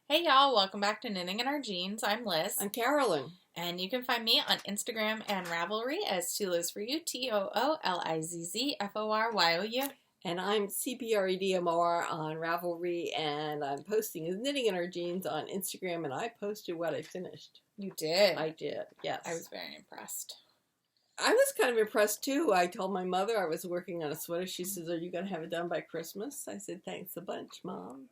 Hey y'all, welcome back to Knitting in Our Jeans. I'm Liz. I'm Carolyn. And you can find me on Instagram and Ravelry as TooLizForYou, TOOLIZZFORYOU. And I'm CPREDMR on Ravelry, and I'm posting Knitting in Our Jeans on Instagram, and I posted what I finished. You did? I did, yes. I was very impressed. I was kind of impressed too. I told my mother I was working on a sweater. She says, "Are you going to have it done by Christmas?" I said, "Thanks a bunch, Mom."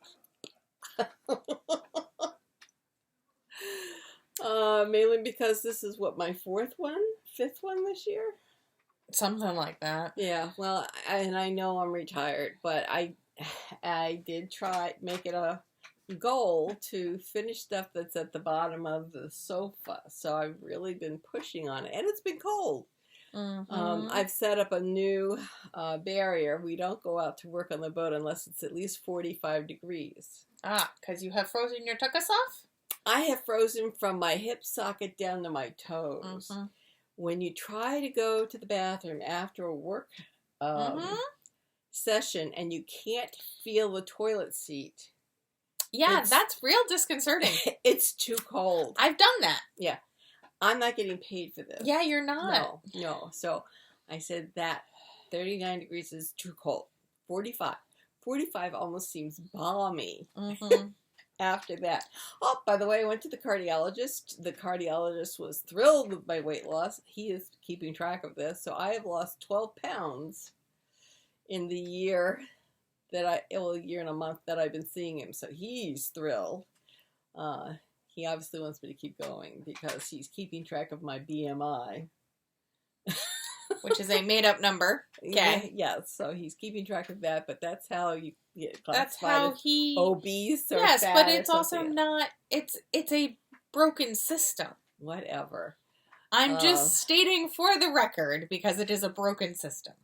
Mainly because this is what, my fifth one this year? Something like that. Yeah, well, and I know I'm retired, but I did make it a goal to finish stuff that's at the bottom of the sofa. So I've really been pushing on it, and it's been cold. Mm-hmm. I've set up a new barrier. We don't go out to work on the boat unless it's at least 45 degrees. Ah, because you have frozen your tuchus off? I have frozen from my hip socket down to my toes. Mm-hmm. When you try to go to the bathroom after a work session and you can't feel the toilet seat. Yeah, that's real disconcerting. It's too cold. I've done that. Yeah. I'm not getting paid for this. Yeah, you're not. No. So I said that 39 degrees is too cold. 45 almost seems balmy. Mm-hmm. After that. Oh, by the way, I went to the cardiologist. The cardiologist was thrilled with my weight loss. He is keeping track of this. So I have lost 12 pounds in the year year and a month that I've been seeing him. So he's thrilled. He obviously wants me to keep going because he's keeping track of my BMI. Which is a made-up number. Okay. Yeah, so he's keeping track of that, but that's how you get That's how he... obese or yes, fat, but it's or also not... It's a broken system. Whatever. I'm just stating for the record because it is a broken system.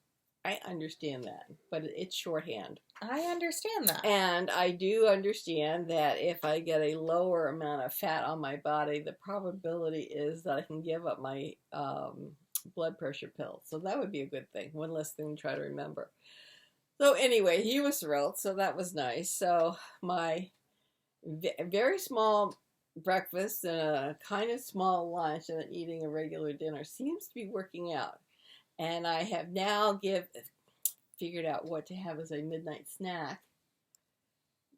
I understand that, but it's shorthand. I understand that. And I do understand that if I get a lower amount of fat on my body, the probability is that I can give up my blood pressure pill. So that would be a good thing. One less thing to try to remember. So anyway, he was thrilled, so that was nice. So my very small breakfast and a kind of small lunch and eating a regular dinner seems to be working out. And I have now figured out what to have as a midnight snack.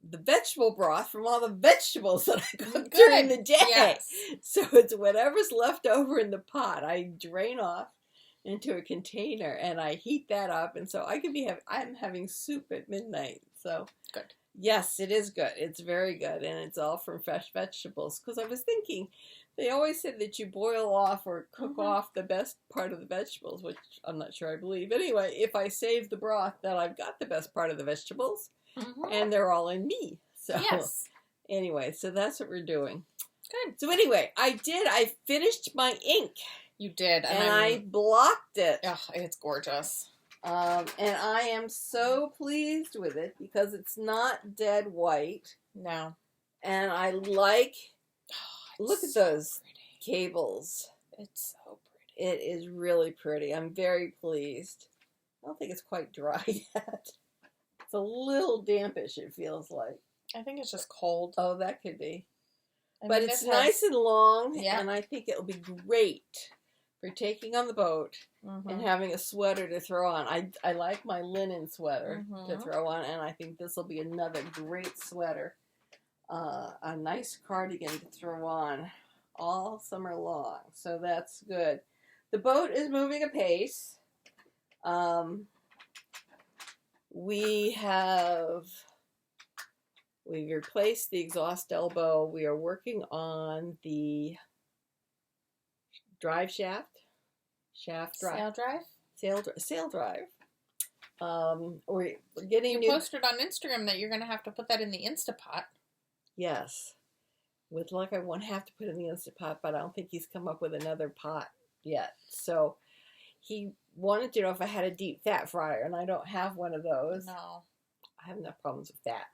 The vegetable broth from all the vegetables that I cook during the day. Yes. So it's whatever's left over in the pot. I drain off into a container and I heat that up. And so I'm having soup at midnight. So good. Yes, it is good. It's very good. And it's all from fresh vegetables. Because I was thinking, they always said that you boil off or cook off the best part of the vegetables, which I'm not sure I believe. Anyway, if I save the broth, then I've got the best part of the vegetables. And they're all in me. So yes. Anyway, so that's what we're doing. Good. So anyway, I finished my ink. You did. And I blocked it. Oh, it's gorgeous. And I am so pleased with it because it's not dead white. No. And I like, look at those cables. It's so pretty. It is really pretty. I'm very pleased. I don't think it's quite dry yet. It's a little dampish, it feels like. I think it's just cold. Oh, that could be. I But mean, it's nice and long, yeah. And I think it'll be great for taking on the boat and having a sweater to throw on. I like my linen sweater to throw on, and I think this will be another great sweater. A nice cardigan to throw on all summer long. So that's good. The boat is moving apace. We've replaced the exhaust elbow. We are working on the drive shaft drive. Sail drive. We're getting You posted on Instagram that you're going to have to put that in the Instapot. Yes. With luck, I won't have to put it in the Instapot, but I don't think he's come up with another pot yet. So he wanted to know if I had a deep fat fryer, and I don't have one of those. No. I have enough problems with that.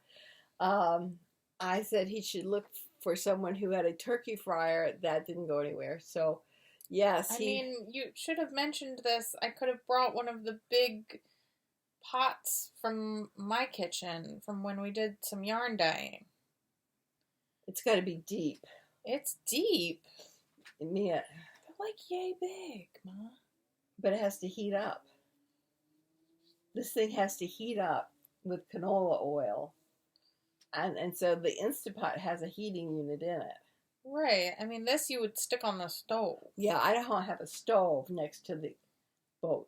I said he should look for someone who had a turkey fryer. That didn't go anywhere. So, yes. I mean, you should have mentioned this. I could have brought one of the big pots from my kitchen from when we did some yarn dyeing. It's got to be deep. It's deep. Yeah. They're like yay big, Ma. But it has to heat up. This thing has to heat up with canola oil. And so the Instapot has a heating unit in it. Right. I mean, this you would stick on the stove. Yeah, I don't have a stove next to the boat.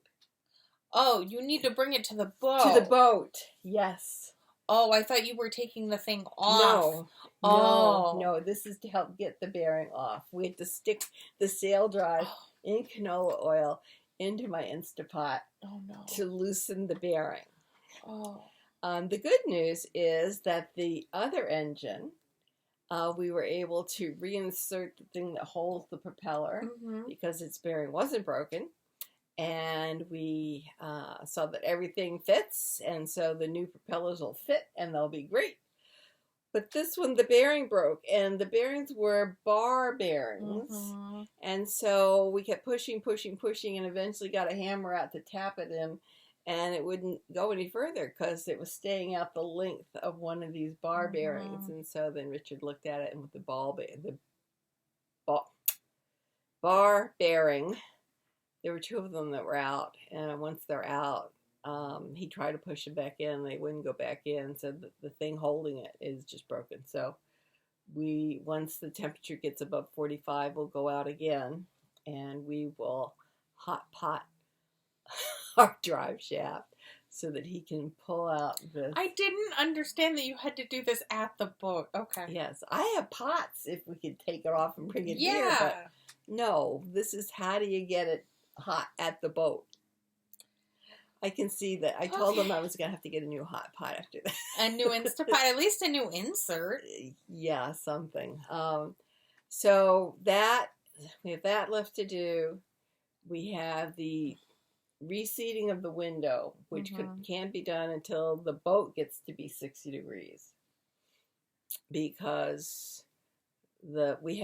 Oh, you need to bring it to the boat. To the boat, yes. Oh, I thought you were taking the thing off. No, this is to help get the bearing off. We had to stick the sail drive in canola oil into my Instapot to loosen the bearing. Oh. The good news is that the other engine, we were able to reinsert the thing that holds the propeller because its bearing wasn't broken. And we saw that everything fits, and so the new propellers will fit, and they'll be great. But this one, the bearing broke, and the bearings were bar bearings. And so we kept pushing, and eventually got a hammer out to tap it in, and it wouldn't go any further because it was staying out the length of one of these bar bearings. And so then Richard looked at it, and with the bar bearing, there were two of them that were out, and once they're out, he tried to push them back in. They wouldn't go back in, so the thing holding it is just broken. So once the temperature gets above 45, we'll go out again, and we will hot pot our drive shaft so that he can pull out this. I didn't understand that you had to do this at the boat. Okay. Yes, I have pots if we could take it off and bring it here, but no, this is how do you get it hot at the boat. I can see that. I told them I was going to have to get a new hot pot after that. A new Instapot, at least a new insert. Yeah, something. So we have that left to do. We have the reseating of the window, which can't be done until the boat gets to be 60 degrees. Because we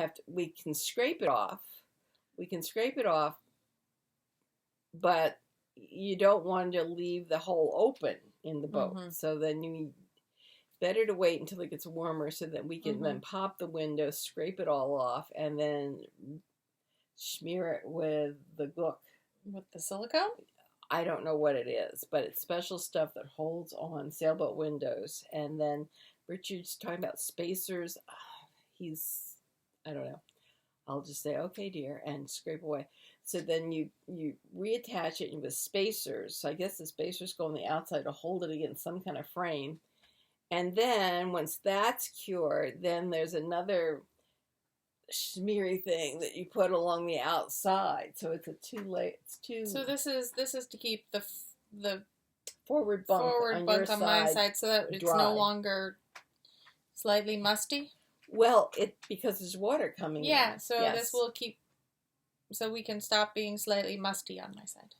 can scrape it off. But you don't want to leave the hole open in the boat. So then better to wait until it gets warmer so that we can then pop the window, scrape it all off, and then smear it with the gook. With the silicone? I don't know what it is, but it's special stuff that holds on sailboat windows. And then Richard's talking about spacers. I don't know. I'll just say, okay, dear, and scrape away. So then you reattach it with spacers. So I guess the spacers go on the outside to hold it against some kind of frame. And then once that's cured, then there's another smeary thing that you put along the outside. So it's a So this is to keep the forward bunk on my side so that it's dry. no longer slightly musty. Well, because there's water coming in. Yeah, so this will keep, so we can stop being slightly musty on my side.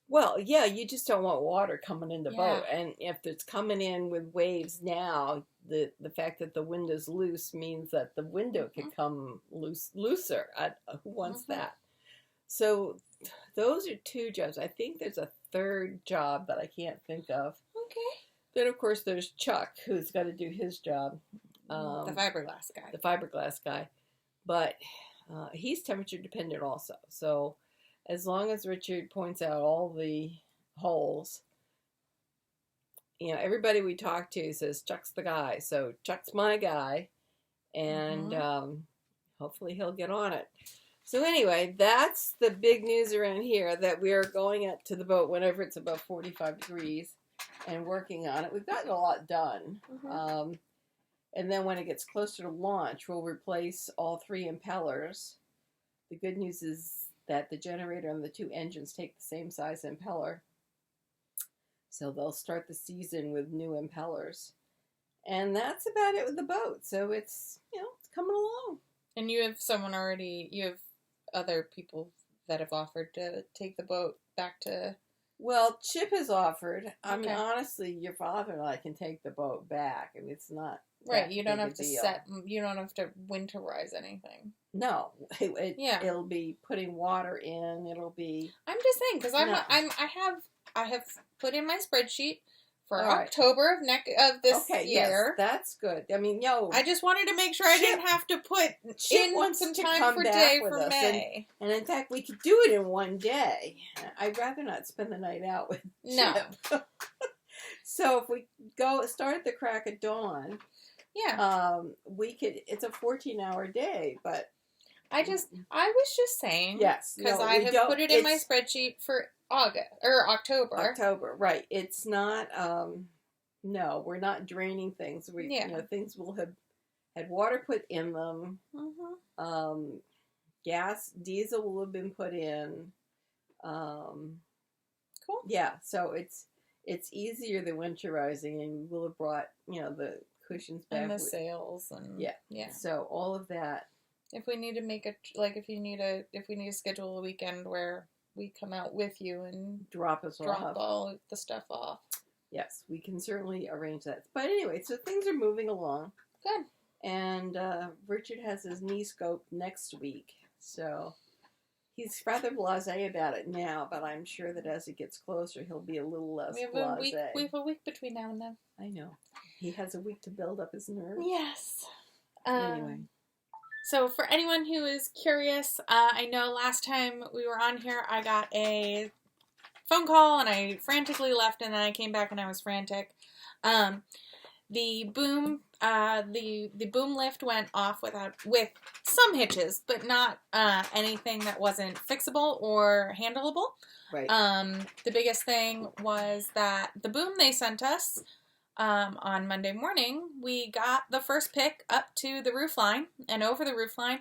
Well, yeah, you just don't want water coming in the boat. And if it's coming in with waves now, the fact that the window's loose means that the window can come looser. Who wants that? So those are two jobs. I think there's a third job that I can't think of. Okay. Then, of course, there's Chuck, who's got to do his job. The fiberglass guy. The fiberglass guy. But he's temperature dependent also. So as long as Richard points out all the holes, everybody we talk to says Chuck's the guy. So Chuck's my guy. And hopefully he'll get on it. So anyway, that's the big news around here, that we are going up to the boat whenever it's above 45 degrees and working on it. We've gotten a lot done. And then when it gets closer to launch, we'll replace all 3 impellers. The good news is that the generator and the 2 engines take the same size impeller. So they'll start the season with new impellers. And that's about it with the boat. So it's, it's coming along. And you have other people that have offered to take the boat back to... Well, Chip has offered. I mean, honestly, your father and I can take the boat back. I mean, it's not... Right, you don't have to you don't have to winterize anything. No, it'll be putting water in. It'll be. I'm just saying because I have put in my spreadsheet for All right. October of this Okay, year. yes, that's good. I mean, I just wanted to make sure I didn't have to put in wants some to time come for back day with for us, May. and in fact, we could do it in one day. I'd rather not spend the night out with No. Chip. So if we start at the crack of dawn, we could. It's a 14-hour day, but I was just saying, yes, because I have put it in my spreadsheet for October. October, right? It's not. No, we're not draining things. Things will have had water put in them. Mm-hmm. Gas, diesel will have been put in. Cool. Yeah, so it's easier than winterizing, and we'll have brought the cushions back and the sails and yeah. So all of that. If we need to if we need to schedule a weekend where we come out with you and drop all the stuff off. Yes, we can certainly arrange that. But anyway, so things are moving along. Good. And Richard has his knee scope next week, so he's rather blasé about it now, but I'm sure that as it gets closer, he'll be a little less blasé. We have a week between now and then. I know. He has a week to build up his nerve. Yes. Anyway. So for anyone who is curious, I know last time we were on here, I got a phone call and I frantically left, and then I came back and I was frantic. The boom lift went off with some hitches, but not anything that wasn't fixable or handleable. Right. The biggest thing was that the boom they sent us on Monday morning, we got the first pick up to the roof line and over the roof line,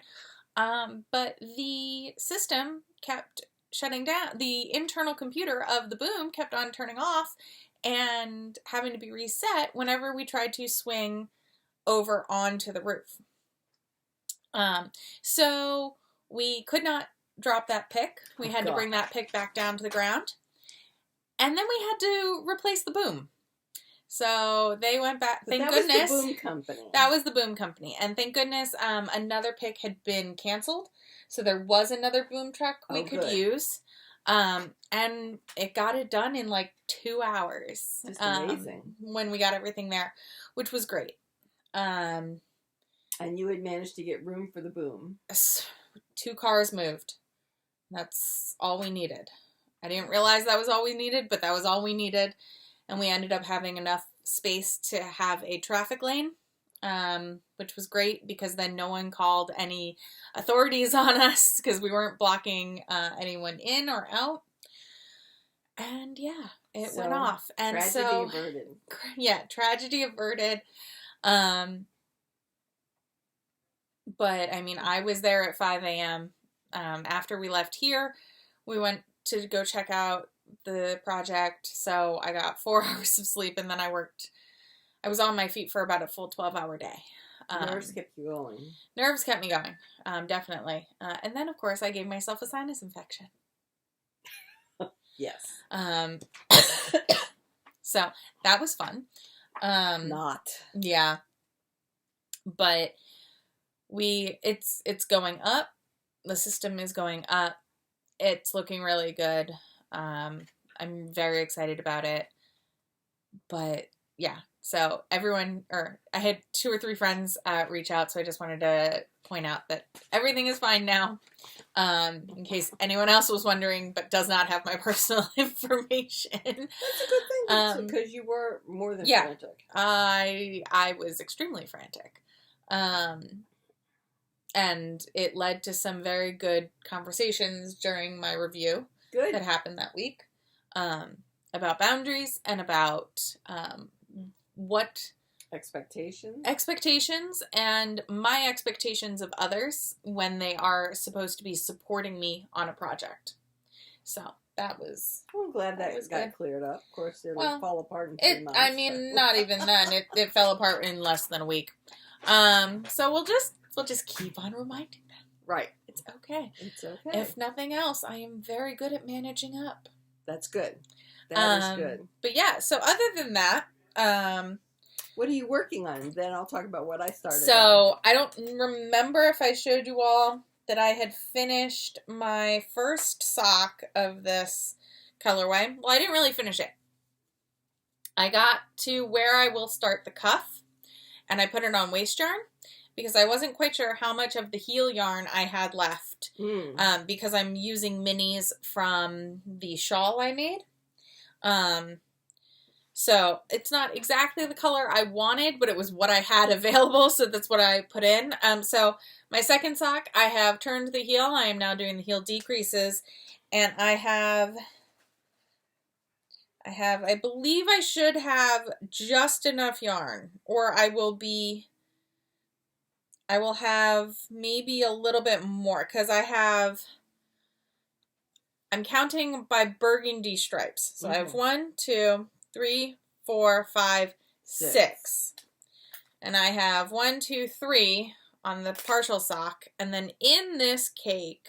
but the system kept shutting down. The internal computer of the boom kept on turning off and having to be reset whenever we tried to swing over onto the roof. So we could not drop that pick. We had to bring that pick back down to the ground. And then we had to replace the boom. So they went back. Thank goodness. That was the boom company. That was the boom company. And thank goodness another pick had been canceled. So there was another boom truck we could use. And it got it done in like 2 hours. Just amazing. When we got everything there, which was great. And you had managed to get room for the boom. 2 cars moved. That's all we needed. I didn't realize that was all we needed, but that was all we needed. And we ended up having enough space to have a traffic lane, which was great because then no one called any authorities on us because we weren't blocking anyone in or out. And yeah, it went off. And tragedy averted. Yeah, tragedy averted. But I mean, I was there at 5 a.m. After we left here, we went to go check out the project, so I got 4 hours of sleep, and then I was on my feet for about a full 12-hour day. Nerves kept you going. Nerves kept me going, definitely. And then, of course, I gave myself a sinus infection. Yes. So, that was fun. Not. Yeah. But it's going up. The system is going up. It's looking really good. I'm very excited about it. But yeah, so I had 2 or 3 friends reach out, so I just wanted to point out that everything is fine now. In case anyone else was wondering, but does not have my personal information. That's a good thing, because you were more than frantic. I was extremely frantic. And it led to some very good conversations during my review that happened that week, about boundaries and about what expectations and my expectations of others when they are supposed to be supporting me on a project. So that was. Well, I'm glad that got good. Cleared up. Of course, it would fall apart in 3 months. I mean, not even then. It fell apart in less than a week. So we'll just keep on reminding them. Right. It's okay. It's okay. If nothing else, I am very good at managing up. That's good. That is good. But yeah, so other than that, what are you working on? Then I'll talk about what I started So, I don't remember if I showed you all that I had finished my first sock of this colorway. Well, I didn't really finish it. I got to where I will start the cuff, and I put it on waste yarn because I wasn't quite sure how much of the heel yarn I had left, because I'm using minis from the shawl I made. So it's not exactly the color I wanted, but it was what I had available, so that's what I put in. So my second sock, I have turned the heel. I am now doing the heel decreases, and I believe I should have just enough yarn, or I will have maybe a little bit more, because I'm counting by burgundy stripes. So I have 1, 2, 3, 4, 5, 6. And I have 1, 2, 3 on the partial sock. And then in this cake,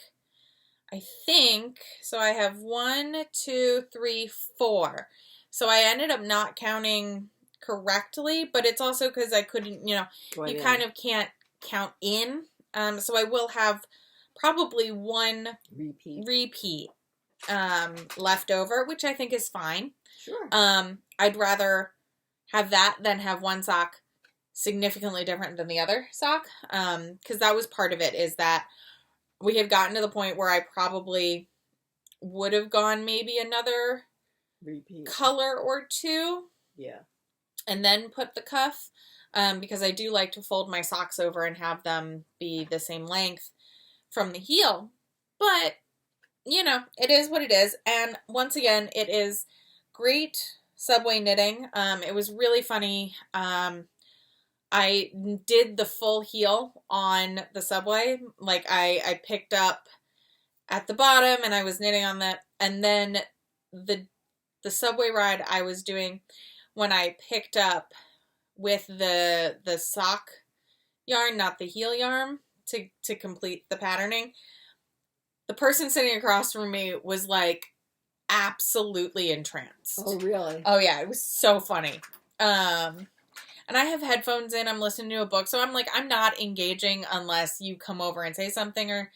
I think, so I have 1, 2, 3, 4. So I ended up not counting correctly, but it's also because I couldn't, you kind of can't count in. So I will have probably one repeat left over, which I think is fine. Sure. I'd rather have that than have one sock significantly different than the other sock. Because that was part of it, is that we had gotten to the point where I probably would have gone maybe another repeat color or two. Yeah. And then put the cuff, because I do like to fold my socks over and have them be the same length from the heel. But, it is what it is. And once again, it is great subway knitting. It was really funny. I did the full heel on the subway. Like, I picked up at the bottom and I was knitting on that. And then the subway ride I was doing, when I picked up with the sock yarn, not the heel yarn, to complete the patterning, the person sitting across from me was like absolutely entranced. Oh, really? Oh, yeah. It was so funny. And I have headphones in. I'm listening to a book. So I'm like, I'm not engaging unless you come over and say something, or,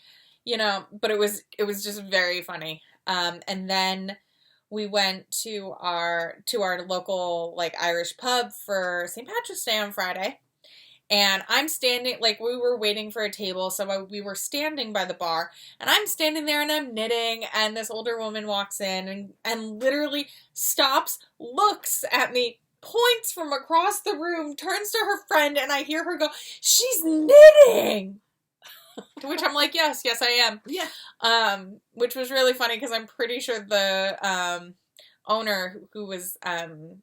but it was just very funny. And then we went to our local, like, Irish pub for St. Patrick's Day on Friday. And I'm standing, like, we were waiting for a table, so we were standing by the bar, and I'm standing there and I'm knitting, and this older woman walks in and literally stops, looks at me, points from across the room, turns to her friend, and I hear her go, "She's knitting!" To which I'm like, yes, I am. Yeah. Which was really funny, because I'm pretty sure the owner who was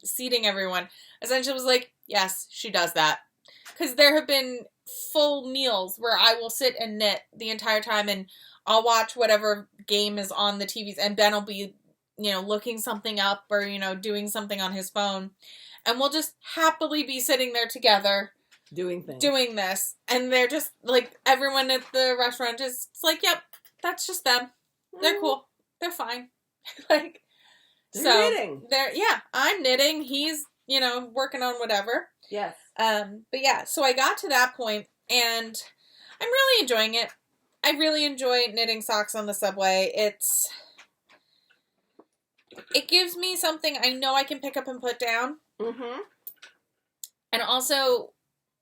seating everyone essentially was like, yes, she does that. Because there have been full meals where I will sit and knit the entire time, and I'll watch whatever game is on the TVs, and Ben will be, looking something up, or, doing something on his phone. And we'll just happily be sitting there together doing things. Doing this. And they're just, like, everyone at the restaurant is like, yep, that's just them. They're cool. They're fine. Like, they're knitting. I'm knitting. He's, working on whatever. Yes. But yeah, so I got to that point, and I'm really enjoying it. I really enjoy knitting socks on the subway. It gives me something I know I can pick up and put down. Mm-hmm. And also,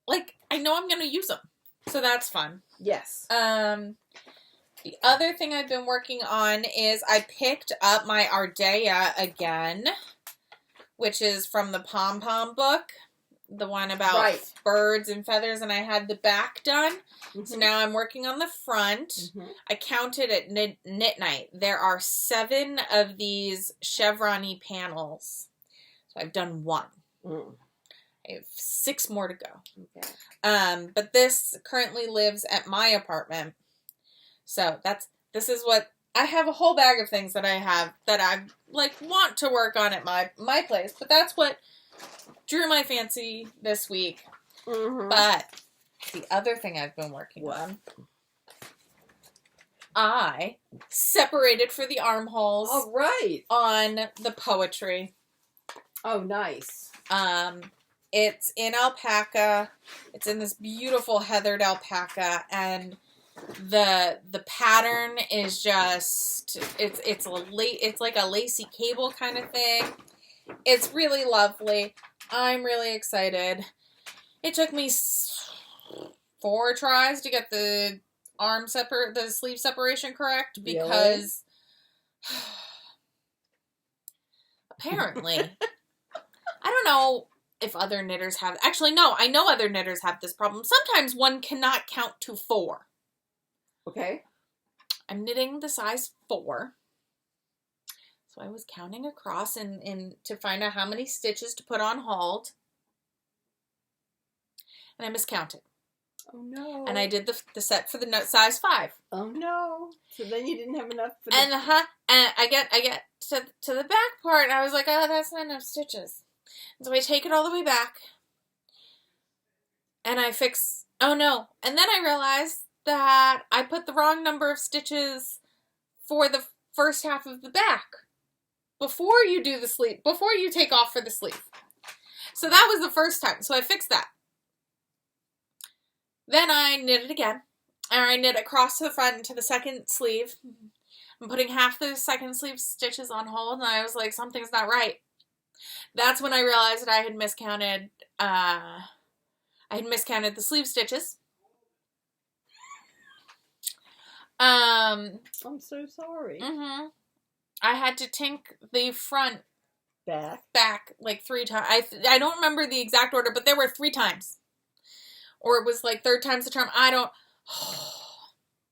like, I know I'm going to use them. So that's fun. Yes. The other thing I've been working on is I picked up my Ardea again, which is from the PomPom book. The one about birds and feathers, and I had the back done. Mm-hmm. So now I'm working on the front. Mm-hmm. I counted at knit night. There are 7 of these chevron-y panels. So I've done 1. Mm. I have 6 more to go. Okay. But this currently lives at my apartment. So this is what I have, a whole bag of things that I have that I want to work on at my place. But that's what drew my fancy this week. Mm-hmm. But the other thing I've been working on, I separated for the armholes. Oh, right. On the poetry. Oh, nice. It's in alpaca. It's in this beautiful heathered alpaca, and the pattern is just it's like a lacy cable kind of thing. It's really lovely. I'm really excited. It took me 4 tries to get the the sleeve separation correct because apparently, I don't know if other knitters have. Actually, no, I know other knitters have this problem. Sometimes one cannot count to 4. Okay. I'm knitting the size 4. So I was counting across and to find out how many stitches to put on hold. And I miscounted. Oh no. And I did the set for the size 5. Oh no. So then you didn't have enough for and I get to the back part and I was like, oh, that's not enough stitches. And so I take it all the way back. And I fix, oh no. And then I realized that I put the wrong number of stitches for the first half of the back. Before you do the sleeve, before you take off for the sleeve. So that was the first time. So I fixed that. Then I knit it again. And I knit across to the front into the second sleeve. I'm putting half the second sleeve stitches on hold. And I was like, something's not right. That's when I realized that I had miscounted the sleeve stitches. I'm so sorry. Mm-hmm. I had to tink the front back like 3 times. I don't remember the exact order, but there were 3 times. Or it was like 3rd time's the charm. I don't.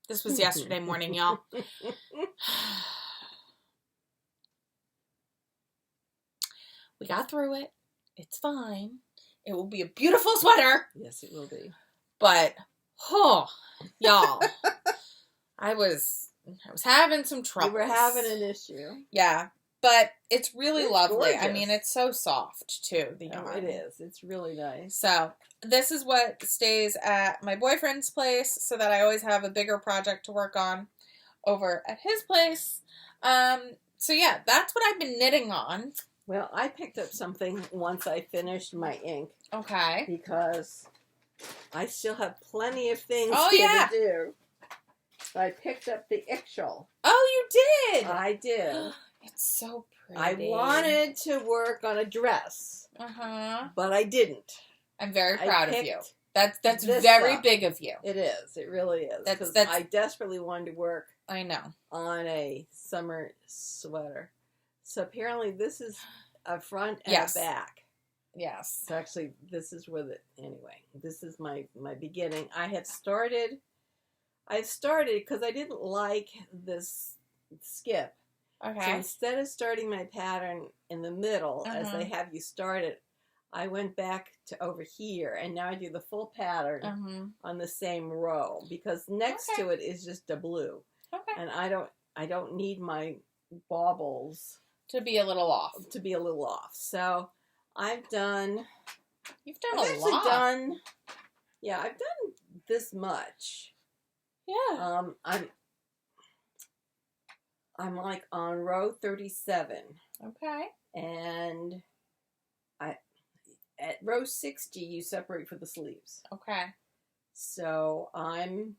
This was yesterday morning, y'all. We got through it. It's fine. It will be a beautiful sweater. Yes, it will be. But, y'all. I was having some trouble. You were having an issue. Yeah. But it's really lovely. Gorgeous. I mean, it's so soft, too, the yarn. It is. It's really nice. So, this is what stays at my boyfriend's place so that I always have a bigger project to work on over at his place. So, yeah, that's what I've been knitting on. Well, I picked up something once I finished my ink. Okay. Because I still have plenty of things to do. So I picked up the Ixchel. Oh, you did? I did. It's so pretty. I wanted to work on a dress. Uh-huh. But I didn't. I'm very proud of you. That's very big of you. It is. It really is. Because I desperately wanted to work I know. on a summer sweater. So apparently this is a front and a back. Yes. So actually this is where anyway, this is my beginning. I've started because I didn't like this skip. Okay. So instead of starting my pattern in the middle, as they have you start it, I went back to over here, and now I do the full pattern on the same row, because next to it is just a blue. Okay. And I don't need my baubles to be a little off. So I've done. You've done a lot. I've done this much. Yeah. I'm like on row 37. Okay. And at row 60 you separate for the sleeves. Okay. So I'm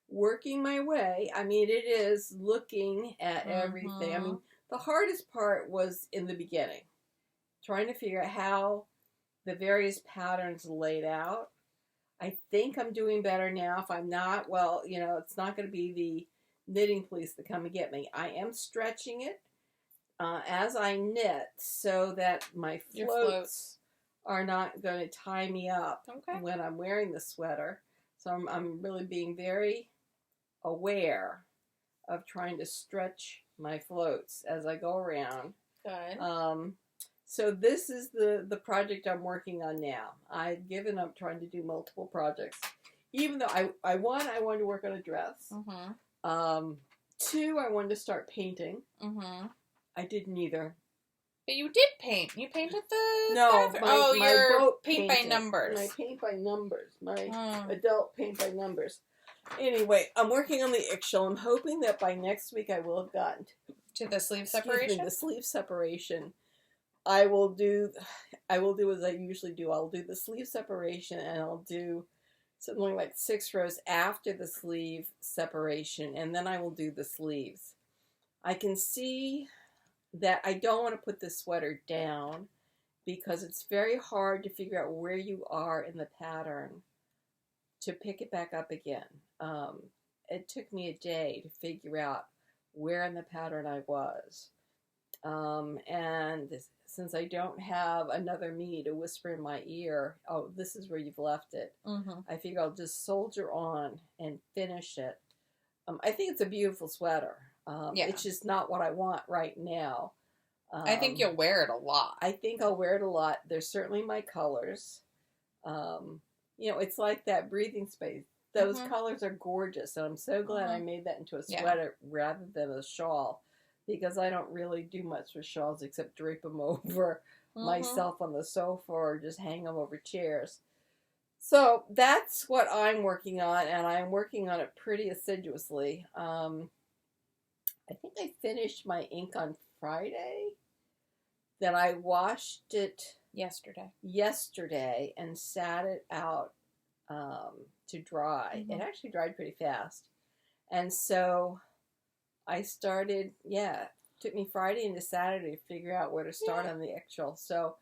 working my way. I mean, it is looking at everything. I mean, the hardest part was in the beginning. Trying to figure out how the various patterns laid out. I think I'm doing better now. If I'm not, well, it's not going to be the knitting police that come and get me. I am stretching it as I knit so that my floats are not going to tie me up when I'm wearing the sweater. So I'm really being very aware of trying to stretch my floats as I go around. Good. So this is the project I'm working on now. I've given up trying to do multiple projects. Even though I wanted to work on a dress. 2, I wanted to start painting. I did neither. But you did paint. You painted the bathroom. Your boat paint painting. by numbers. My paint by numbers. My adult paint by numbers. Anyway, I'm working on the Ixchel. I'm hoping that by next week I will have gotten to the sleeve separation. The sleeve separation. I will do as I usually do. I'll do the sleeve separation, and I'll do something like 6 rows after the sleeve separation, and then I will do the sleeves. I can see that I don't want to put the sweater down because it's very hard to figure out where you are in the pattern to pick it back up again. It took me a day to figure out where in the pattern I was. And since I don't have another me to whisper in my ear, oh, this is where you've left it, I figure I'll just soldier on and finish it. I think it's a beautiful sweater. It's just not what I want right now. I think you'll wear it a lot. I think I'll wear it a lot. There's certainly my colors. It's like that breathing space. Those colors are gorgeous, and I'm so glad I made that into a sweater rather than a shawl, because I don't really do much with shawls except drape them over myself on the sofa or just hang them over chairs. So that's what I'm working on, and I'm working on it pretty assiduously. I think I finished my ink on Friday. Then I washed it yesterday and sat it out to dry. It actually dried pretty fast. And so I started, took me Friday into Saturday to figure out where to start on the actual. So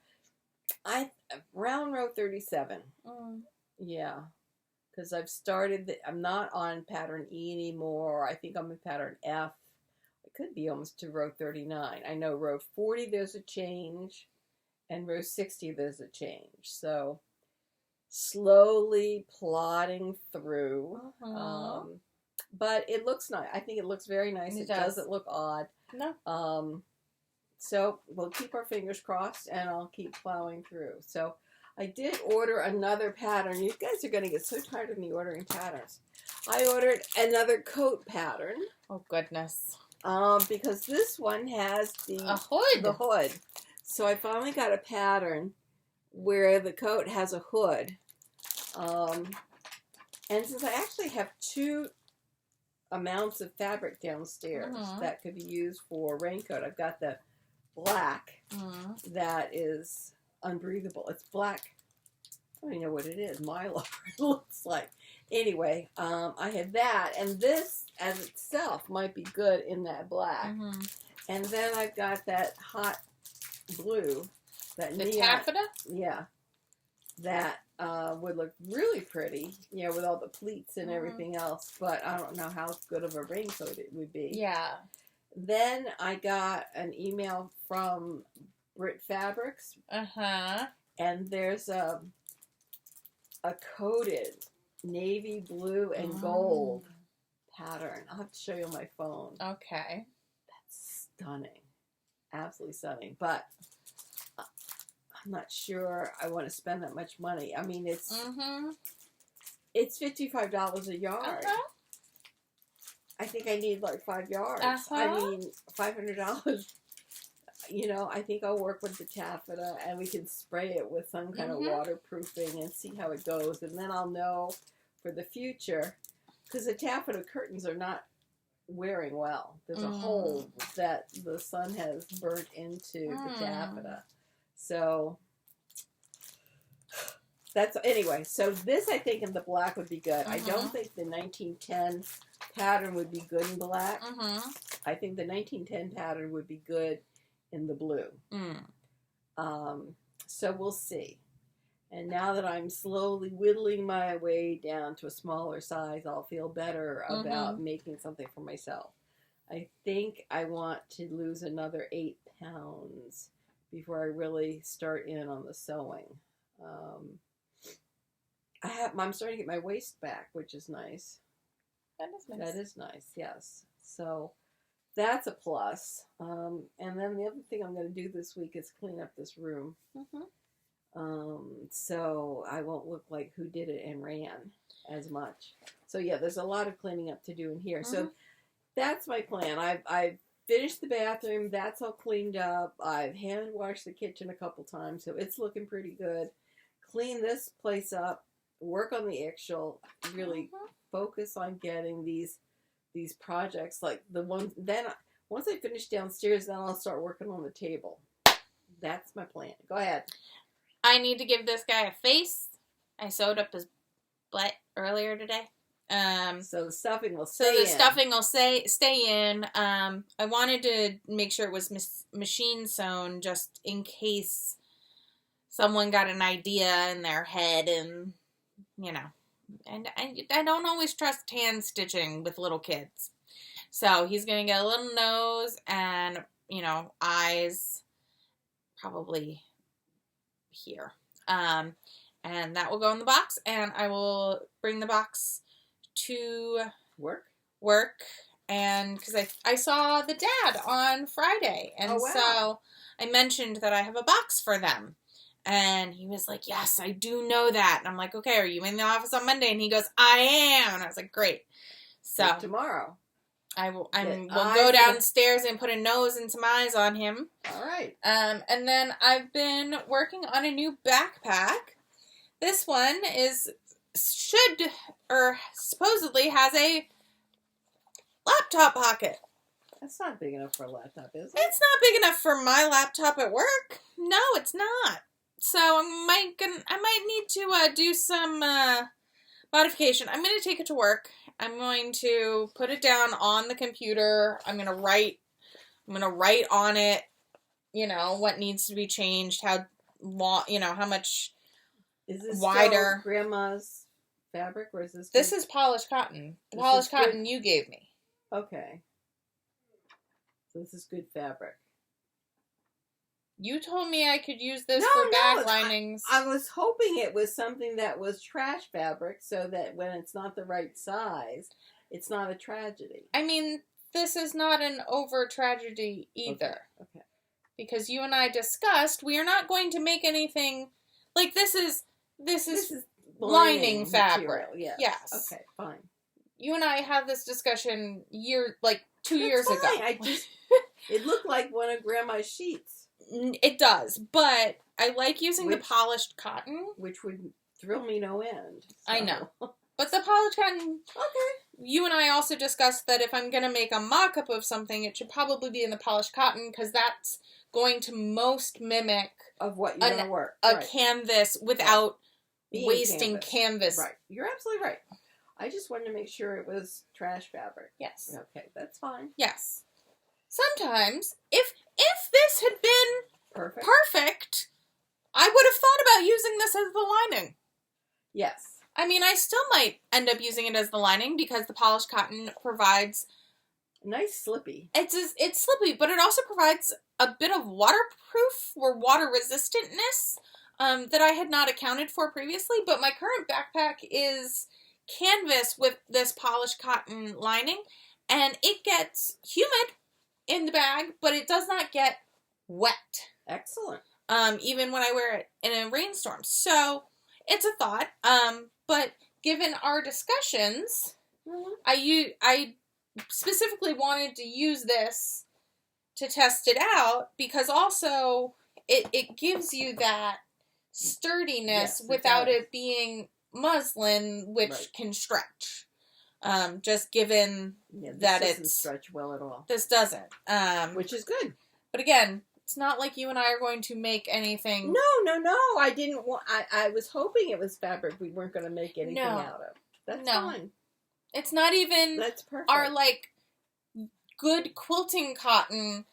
round row 37. Yeah. Because I've started, I'm not on pattern E anymore. I think I'm in pattern F. It could be almost to row 39. I know row 40 there's a change, and row 60 there's a change. So slowly plodding through. But it looks nice. I think it looks very nice. It doesn't look odd. No. So we'll keep our fingers crossed, and I'll keep plowing through. So I did order another pattern. You guys are going to get so tired of me ordering patterns. I ordered another coat pattern. Oh, goodness. Because this one has a hood. The hood. So I finally got a pattern where the coat has a hood. And since I actually have two amounts of fabric downstairs that could be used for raincoat, I've got the black that is unbreathable. It's black. I don't even know what it is. Mylar, it looks like. Anyway, I had that, and this as itself might be good in that black. And then I've got that hot blue, that the neon. taffeta? Yeah. That would look really pretty, with all the pleats and everything else, but I don't know how good of a raincoat it would be. Yeah. Then I got an email from Brit Fabrics. And there's a coated navy blue and gold pattern. I'll have to show you on my phone. Okay. That's stunning. Absolutely stunning. But I'm not sure I want to spend that much money. I mean, it's $55 a yard. I think I need like 5 yards. I mean, $500. I think I'll work with the taffeta, and we can spray it with some kind of waterproofing and see how it goes. And then I'll know for the future, because the taffeta curtains are not wearing well. There's a hole that the sun has burnt into the taffeta. So so this I think in the black would be good. I don't think the 1910 pattern would be good in black. I think the 1910 pattern would be good in the blue. So we'll see. And now that I'm slowly whittling my way down to a smaller size, I'll feel better about making something for myself. I think I want to lose another 8 pounds before I really start in on the sewing. I'm starting to get my waist back, which is nice. That is nice. That is nice, yes. So that's a plus. And then the other thing I'm going to do this week is clean up this room. So I won't look like who did it and ran as much. So yeah, there's a lot of cleaning up to do in here. So that's my plan. I've finished the bathroom. That's all cleaned up. I've hand washed the kitchen a couple times, so it's looking pretty good. Clean this place up. Work on the actual. Really focus on getting these projects, like the ones. Then once I finish downstairs, then I'll start working on the table. That's my plan. Go ahead. I need to give this guy a face. I sewed up his butt earlier today. So the stuffing will So stay the in. stuffing will stay in. I wanted to make sure it was machine sewn just in case someone got an idea in their head and, you know. And I don't always trust hand stitching with little kids. So he's going to get a little nose and, eyes probably here. And that will go in the box, and I will bring the box to work, and because I saw the dad on Friday, and so I mentioned that I have a box for them, and he was like, yes, I do know that, and I'm like, okay, are you in the office on Monday? And he goes, I am, and I was like, great. So tomorrow we'll go downstairs and put a nose and some eyes on him. All right. And then I've been working on a new backpack. This one supposedly has a laptop pocket. That's not big enough for a laptop, is it? It's not big enough for my laptop at work. No, it's not. So I might need to do some modification. I'm going to take it to work. I'm going to put it down on the computer. I'm going to write on it, what needs to be changed, how long, how much is this wider. Still grandma's fabric, or is this? This is polished cotton. The polished cotton you gave me. Okay. So this is good fabric. You told me I could use this for bag linings. I was hoping it was something that was trash fabric, so that when it's not the right size, it's not a tragedy. I mean, this is not an over tragedy either. Okay. Because you and I discussed we are not going to make anything like this is lining fabric. Yes. Yes. Okay, fine. You and I had this discussion 2 years ago. It looked like one of Grandma's sheets. It does, but I like using the polished cotton. Which would thrill me no end. So. I know. But the polished cotton... Okay. You and I also discussed that if I'm going to make a mock-up of something, it should probably be in the polished cotton, because that's going to most mimic... Of what you're going to work. A canvas without wasting canvas. Right. You're absolutely right. I just wanted to make sure it was trash fabric. Yes. Okay, that's fine. Yes. Sometimes, if this had been perfect, I would have thought about using this as the lining. Yes. I mean, I still might end up using it as the lining because the polished cotton provides... Nice slippy. It's slippy, but it also provides a bit of waterproof or water resistantness that I had not accounted for previously. But my current backpack is canvas with this polished cotton lining, and it gets humid in the bag, but it does not get wet. Excellent. Even when I wear it in a rainstorm. So it's a thought. But given our discussions, I specifically wanted to use this to test it out because also it gives you that sturdiness without it being muslin, which can stretch. Just given that it doesn't stretch well at all. This doesn't. Which is good. But again, it's not like you and I are going to make anything. No. I didn't want. I was hoping it was fabric we weren't going to make anything out of. That's fine. It's not even. That's perfect. Our good quilting cotton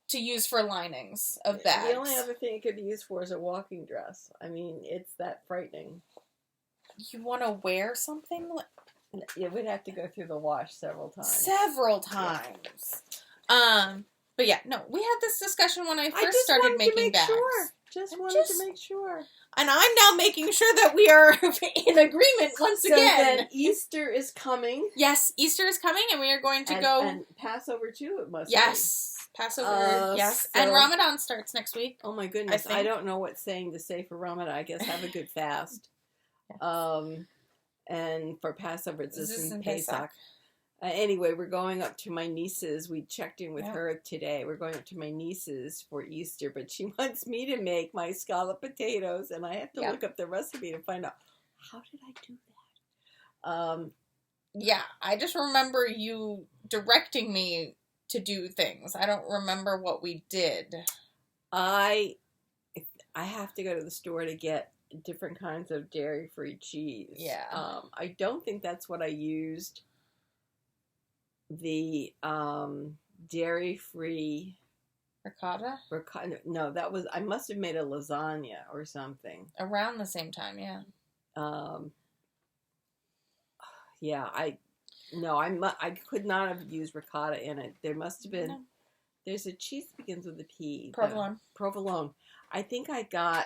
to use for linings of bags. The only other thing it could be used for is a walking dress. I mean, it's that frightening. You want to wear something? It would have to go through the wash several times. But yeah, no, we had this discussion when I first started making bags. Just wanted to make sure. And I'm now making sure that we are in agreement once again. Then Easter is coming. Yes, Easter is coming, and we are going to go. And Passover too, it must be. Passover, yes. And Ramadan starts next week. Oh my goodness, I don't know what saying to say for Ramadan. I guess have a good fast. And for Passover, it's this in Pesach. Anyway, we're going up to my niece's. We checked in with her today. We're going up to my niece's for Easter, but she wants me to make my scalloped potatoes, and I have to look up the recipe to find out how did I do that. I just remember you directing me to do things. I don't remember what we did. I have to go to the store to get different kinds of dairy-free cheese. Yeah. I don't think that's what I used. The dairy-free Ricotta? No, that was, I must have made a lasagna or something. Around the same time, yeah. Yeah, I could not have used ricotta in it. There must have been. No. There's a cheese that begins with a P. Provolone. Provolone. I think I got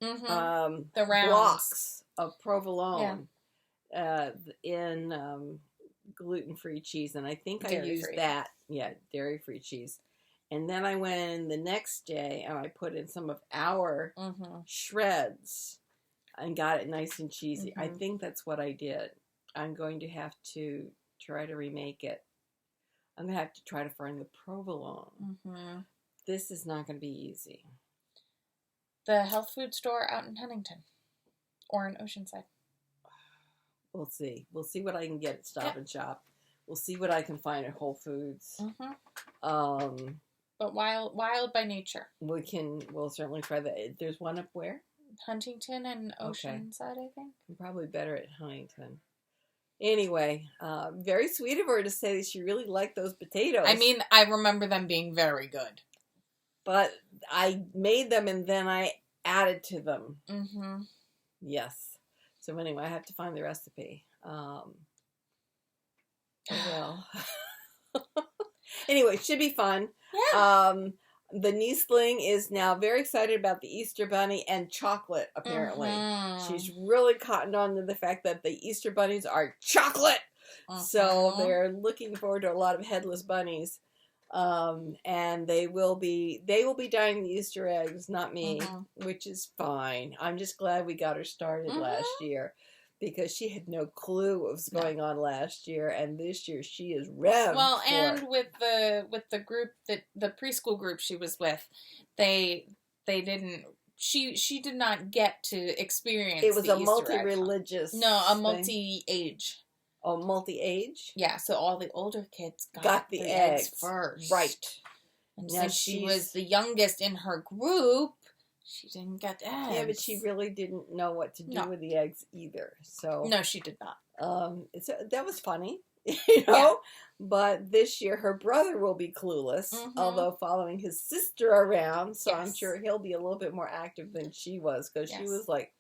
the rounds. Blocks of provolone in gluten-free cheese, and I think I used that. Yeah, dairy-free cheese. And then I went in the next day and I put in some of our shreds and got it nice and cheesy. I think that's what I did. I'm going to have to try to remake it. I'm going to have to try to find the provolone. This is not going to be easy. The health food store out in Huntington or in Oceanside. We'll see. We'll see what I can get at Stop and Shop. We'll see what I can find at Whole Foods. But wild by nature. We'll certainly try that. There's one up where? Huntington and Oceanside, I think. I'm probably better at Huntington. Anyway, very sweet of her to say that she really liked those potatoes. I mean, I remember them being very good. But I made them and then I added to them. Yes. So anyway, I have to find the recipe. Anyway, it should be fun. Yeah. The nieceling is now very excited about the Easter Bunny and chocolate, apparently. She's really cottoned on to the fact that the Easter Bunnies are chocolate. So they're looking forward to a lot of headless bunnies. And they will be dyeing the Easter eggs, not me, which is fine. I'm just glad we got her started last year. Because she had no clue what was going on last year, and this year she is revved. Well, and with the group that the preschool group she was with, they didn't. She did not get to experience. It was the a Easter multi-religious. A multi-age. Oh, multi-age. Yeah, so all the older kids got the eggs first, right? And since she was the youngest in her group, she didn't get eggs. Yeah, but she really didn't know what to do with the eggs either. So no, she did not. So that was funny, you know. Yeah. But this year, her brother will be clueless, although following his sister around. So I'm sure he'll be a little bit more active than she was because she was like,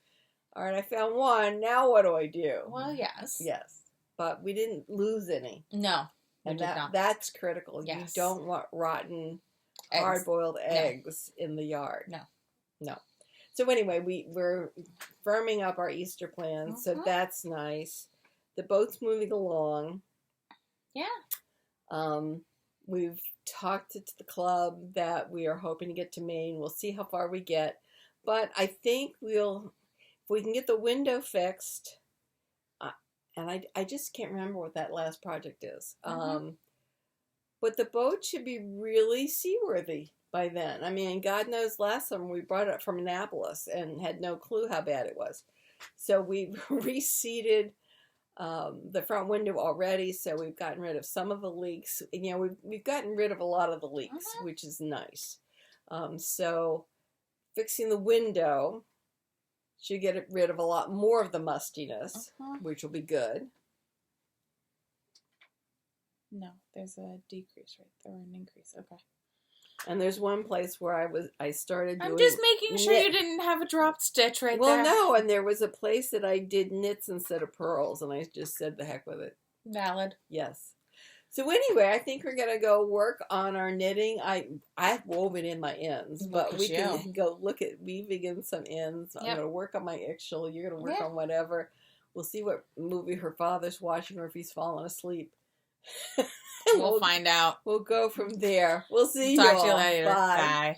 "All right, I found one. Now what do I do?" Well, yes, but we didn't lose any. No, and that's critical. Yes. You don't want rotten, hard-boiled eggs in the yard. No. So anyway, we're firming up our Easter plans, so that's nice. The boat's moving along. Yeah. We've talked to the club that we are hoping to get to Maine. We'll see how far we get. But I think if we can get the window fixed, and I just can't remember what that last project is. But the boat should be really seaworthy by then. I mean, God knows last summer we brought it up from Annapolis and had no clue how bad it was. So we've reseated the front window already, so we've gotten rid of some of the leaks. And, you know, we've gotten rid of a lot of the leaks, which is nice. So fixing the window should get rid of a lot more of the mustiness, which will be good. No, there's a decrease right there, or an increase. Okay. And there's one place where I started doing... I'm just making sure you didn't have a dropped stitch there. Well, no, and there was a place that I did knits instead of pearls, and I just said the heck with it. Valid. Yes. So anyway, I think we're going to go work on our knitting. I've woven in my ends, but we can go look at weaving in some ends. I'm going to work on my Ixchel. You're going to work on whatever. We'll see what movie her father's watching or if he's fallen asleep. We'll find out. We'll go from there. We'll see you. Talk to you later. Bye. Bye.